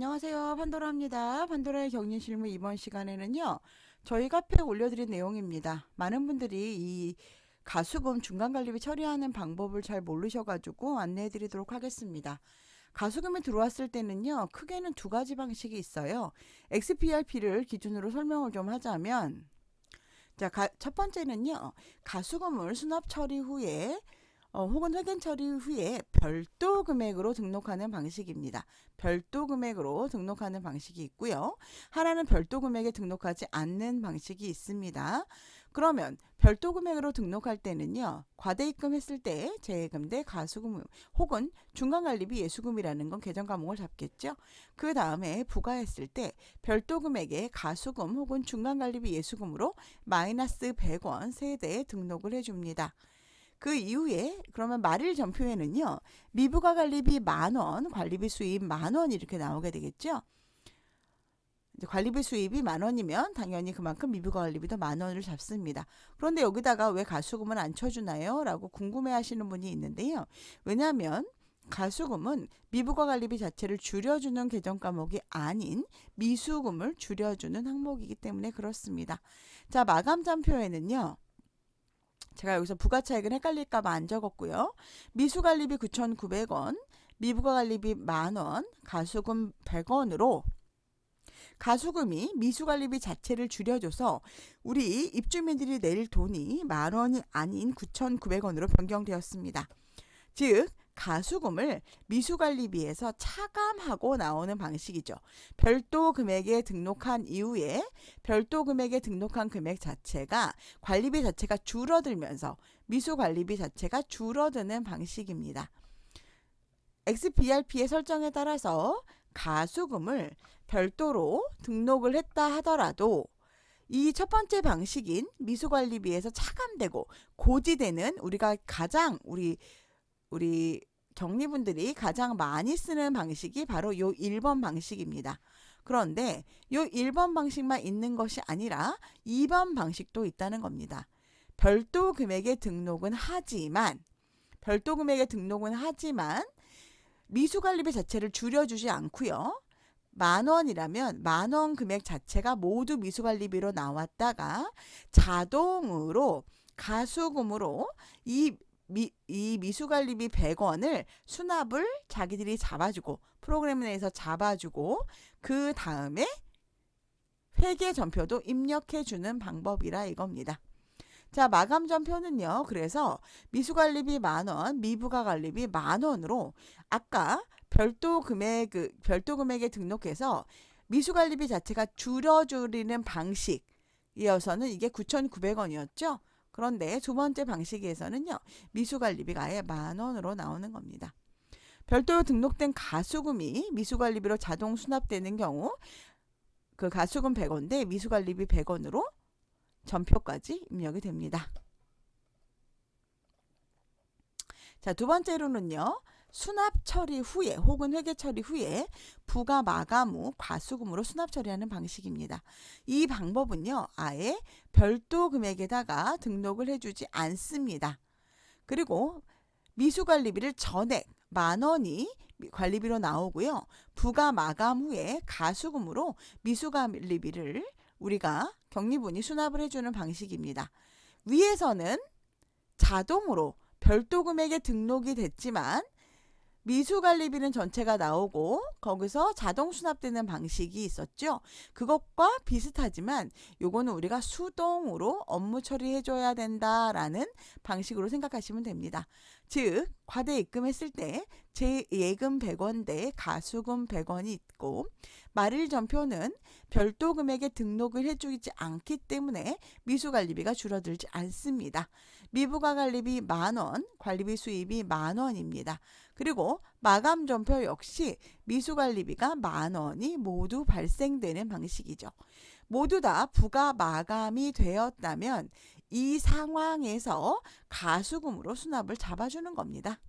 안녕하세요. 판도라입니다. 판도라의 격리 실무 이번 시간에는요. 저희 카페에 올려드린 내용입니다. 많은 분들이 이 가수금 중간관리비 처리하는 방법을 잘 모르셔가지고 안내해드리도록 하겠습니다. 가수금이 들어왔을 때는요. 크게는 두 가지 방식이 있어요. XPRP를 기준으로 설명을 좀 하자면 자, 첫 번째는요. 가수금을 수납 처리 후에 혹은 회계 처리 후에 별도 금액으로 등록하는 방식입니다. 별도 금액으로 등록하는 방식이 있고요. 하나는 별도 금액에 등록하지 않는 방식이 있습니다. 그러면 별도 금액으로 등록할 때는요. 과대입금 했을 때 재예금 대 가수금 혹은 중간관리비 예수금이라는 건 계정 과목을 잡겠죠. 그 다음에 부과했을 때 별도 금액에 가수금 혹은 중간관리비 예수금으로 마이너스 100원 세대에 등록을 해줍니다. 그 이후에 그러면 말일 전표에는요. 미부가 관리비 10,000원, 관리비 수입 10,000원 이렇게 나오게 되겠죠. 이제 관리비 수입이 10,000원이면 당연히 그만큼 미부가 관리비도 10,000원을 잡습니다. 그런데 여기다가 왜 가수금은 안 쳐주나요? 라고 궁금해 하시는 분이 있는데요. 왜냐하면 가수금은 미부가 관리비 자체를 줄여주는 계정 과목이 아닌 미수금을 줄여주는 항목이기 때문에 그렇습니다. 자, 마감 전표에는요. 제가 여기서 부가차익은 헷갈릴까봐 안 적었고요. 미수관리비 9,900원, 미부가관리비 10,000원, 가수금 100원으로 가수금이 미수관리비 자체를 줄여줘서 우리 입주민들이 낼 돈이 10,000원이 아닌 9,900원으로 변경되었습니다. 즉 가수금을 미수관리비에서 차감하고 나오는 방식이죠. 별도 금액에 등록한 이후에 별도 금액에 등록한 금액 자체가 관리비 자체가 줄어들면서 미수관리비 자체가 줄어드는 방식입니다. XBRP의 설정에 따라서 가수금을 별도로 등록을 했다 하더라도 이 첫 번째 방식인 미수관리비에서 차감되고 고지되는 우리가 가장 우리 격리분들이 가장 많이 쓰는 방식이 바로 요 1번 방식입니다. 그런데 요 1번 방식만 있는 것이 아니라 2번 방식도 있다는 겁니다. 별도 금액에 등록은 하지만 미수관리비 자체를 줄여주지 않고요. 10,000원이라면 10,000원 금액 자체가 모두 미수관리비로 나왔다가 자동으로 가수금으로 이 미수관리비 100원을 수납을 자기들이 잡아주고 프로그램 내에서 잡아주고 그 다음에 회계 전표도 입력해주는 방법이라 이겁니다. 자, 마감 전표는요. 그래서 미수관리비 10,000원, 미부가관리비 10,000원으로 아까 별도 금액에 등록해서 미수관리비 자체가 줄여주는 방식이어서는 이게 9,900원이었죠. 그런데 두 번째 방식에서는요. 미수관리비가 아예 10,000원으로 나오는 겁니다. 별도로 등록된 가수금이 미수관리비로 자동 수납되는 경우 그 가수금 100원 대 미수관리비 100원으로 전표까지 입력이 됩니다. 자, 두 번째로는요. 수납 처리 후에 혹은 회계 처리 후에 부가 마감 후 과수금으로 수납 처리하는 방식입니다. 이 방법은요. 아예 별도 금액에다가 등록을 해주지 않습니다. 그리고 미수관리비를 전액 10,000원이 관리비로 나오고요. 부가 마감 후에 가수금으로 미수관리비를 우리가 격리분이 수납을 해주는 방식입니다. 위에서는 자동으로 별도 금액에 등록이 됐지만 미수관리비는 전체가 나오고 거기서 자동 수납되는 방식이 있었죠. 그것과 비슷하지만 요거는 우리가 수동으로 업무 처리해줘야 된다라는 방식으로 생각하시면 됩니다. 즉 과대 입금했을 때 재예금 100원 대 가수금 100원이 있고 말일 전표는 별도 금액에 등록을 해주지 않기 때문에 미수관리비가 줄어들지 않습니다. 미부가 관리비 10,000원, 관리비 수입이 10,000원입니다. 그리고 마감 전표 역시 미수관리비가 10,000원이 모두 발생되는 방식이죠. 모두 다 부가 마감이 되었다면 이 상황에서 가수금으로 수납을 잡아주는 겁니다.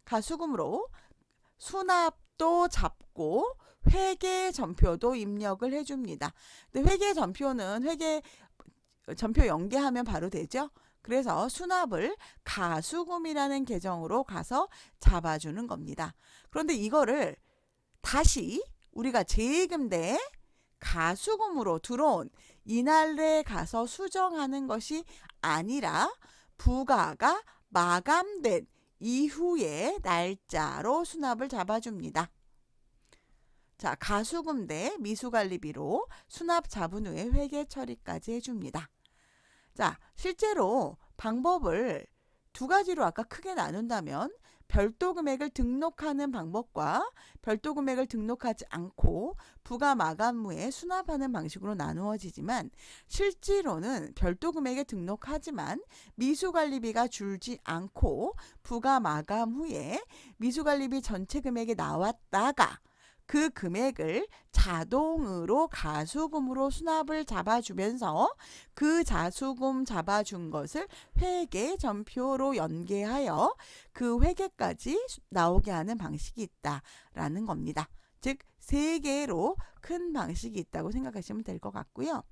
가수금으로 수납도 잡고 회계 전표도 입력을 해줍니다. 근데 회계 전표는 전표 연계하면 바로 되죠. 그래서 수납을 가수금이라는 계정으로 가서 잡아주는 겁니다. 그런데 이거를 다시 우리가 재예금 대 가수금으로 들어온 이날에 가서 수정하는 것이 아니라 부가가 마감된 이후의 날짜로 수납을 잡아줍니다. 자, 가수금 대 미수관리비로 수납 잡은 후에 회계 처리까지 해줍니다. 자, 실제로 방법을 두 가지로 아까 크게 나눈다면 별도 금액을 등록하는 방법과 별도 금액을 등록하지 않고 부가 마감 후에 수납하는 방식으로 나누어지지만 실제로는 별도 금액에 등록하지만 미수관리비가 줄지 않고 부가 마감 후에 미수관리비 전체 금액이 나왔다가 그 금액을 자동으로 가수금으로 수납을 잡아주면서 그 자수금 잡아준 것을 회계 전표로 연계하여 그 회계까지 나오게 하는 방식이 있다라는 겁니다. 즉, 세 개로 큰 방식이 있다고 생각하시면 될 것 같고요.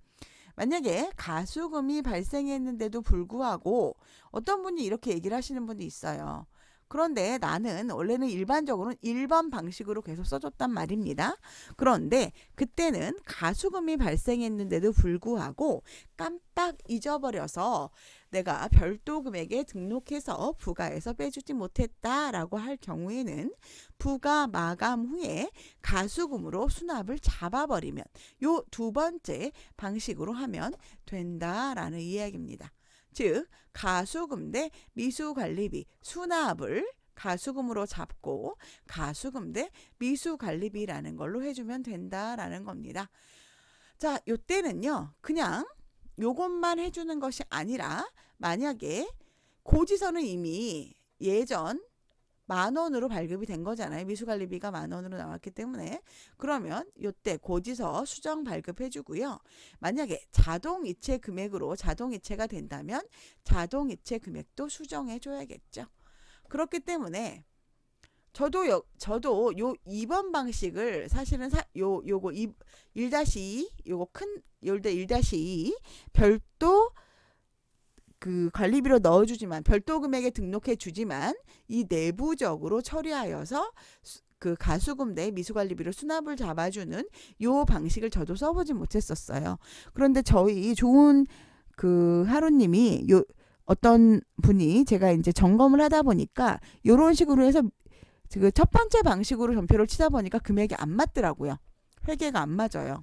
만약에 가수금이 발생했는데도 불구하고 어떤 분이 이렇게 얘기를 하시는 분이 있어요. 그런데 나는 원래는 일반적으로는 1번 방식으로 계속 써줬단 말입니다. 그런데 그때는 가수금이 발생했는데도 불구하고 깜빡 잊어버려서 내가 별도 금액에 등록해서 부가에서 빼주지 못했다라고 할 경우에는 부가 마감 후에 가수금으로 수납을 잡아버리면 요 두 번째 방식으로 하면 된다라는 이야기입니다. 즉, 가수금 대 미수관리비 수납을 가수금으로 잡고 가수금 대 미수관리비라는 걸로 해주면 된다라는 겁니다. 자, 요때는요 그냥 요것만 해주는 것이 아니라 만약에 고지서는 이미 예전 10,000원으로 발급이 된 거잖아요. 미수관리비가 10,000원으로 나왔기 때문에 그러면 요때 고지서 수정 발급해주고요. 만약에 자동이체 금액으로 자동이체가 된다면 자동이체 금액도 수정해줘야겠죠. 그렇기 때문에 저도 요 2번 방식을 사실은 요거 1-2 요거 큰 1-2 별도 그 관리비로 넣어주지만 별도 금액에 등록해 주지만 이 내부적으로 처리하여서 그 가수금 대 미수관리비로 수납을 잡아주는 요 방식을 저도 써보지 못했었어요. 그런데 저희 좋은 그 하루님이 어떤 분이 제가 이제 점검을 하다 보니까 요런 식으로 해서 그 첫 번째 방식으로 전표를 치다 보니까 금액이 안 맞더라고요. 회계가 안 맞아요.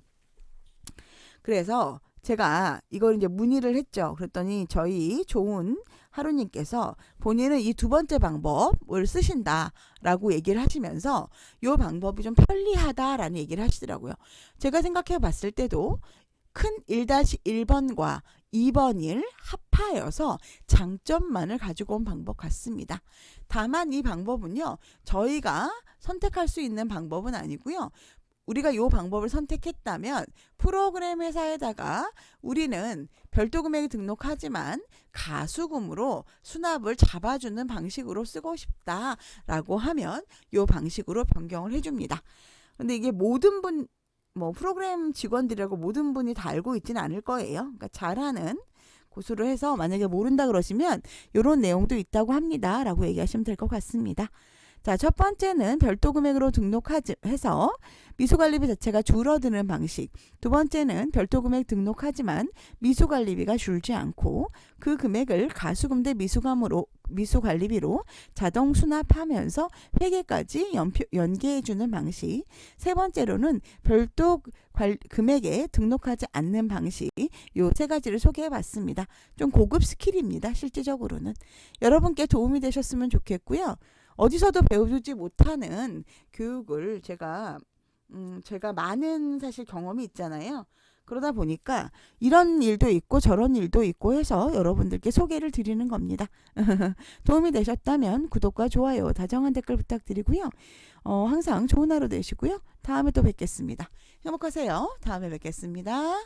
그래서 제가 이걸 이제 문의를 했죠. 그랬더니 저희 좋은 하루님께서 본인은 이 두 번째 방법을 쓰신다라고 얘기를 하시면서 이 방법이 좀 편리하다라는 얘기를 하시더라고요. 제가 생각해 봤을 때도 큰 1-1번과 2번을 합하여서 장점만을 가지고 온 방법 같습니다. 다만 이 방법은요, 저희가 선택할 수 있는 방법은 아니고요. 우리가 이 방법을 선택했다면 프로그램 회사에다가 우리는 별도 금액이 등록하지만 가수금으로 수납을 잡아주는 방식으로 쓰고 싶다라고 하면 이 방식으로 변경을 해줍니다. 근데 이게 모든 프로그램 직원들이라고 모든 분이 다 알고 있지는 않을 거예요. 그러니까 잘하는 고수로 해서 만약에 모른다 그러시면 이런 내용도 있다고 합니다. 라고 얘기하시면 될 것 같습니다. 자, 첫 번째는 별도 금액으로 등록해서 미수관리비 자체가 줄어드는 방식. 두 번째는 별도 금액 등록하지만 미수관리비가 줄지 않고 그 금액을 가수금 대 미수관리비로 자동 수납하면서 회계까지 연계해주는 방식. 세 번째로는 별도 금액에 등록하지 않는 방식. 요 세 가지를 소개해봤습니다. 좀 고급 스킬입니다. 실질적으로는. 여러분께 도움이 되셨으면 좋겠고요. 어디서도 배우지 못하는 교육을 제가 많은 사실 경험이 있잖아요. 그러다 보니까 이런 일도 있고 저런 일도 있고 해서 여러분들께 소개를 드리는 겁니다. 도움이 되셨다면 구독과 좋아요, 다정한 댓글 부탁드리고요. 항상 좋은 하루 되시고요. 다음에 또 뵙겠습니다. 행복하세요. 다음에 뵙겠습니다.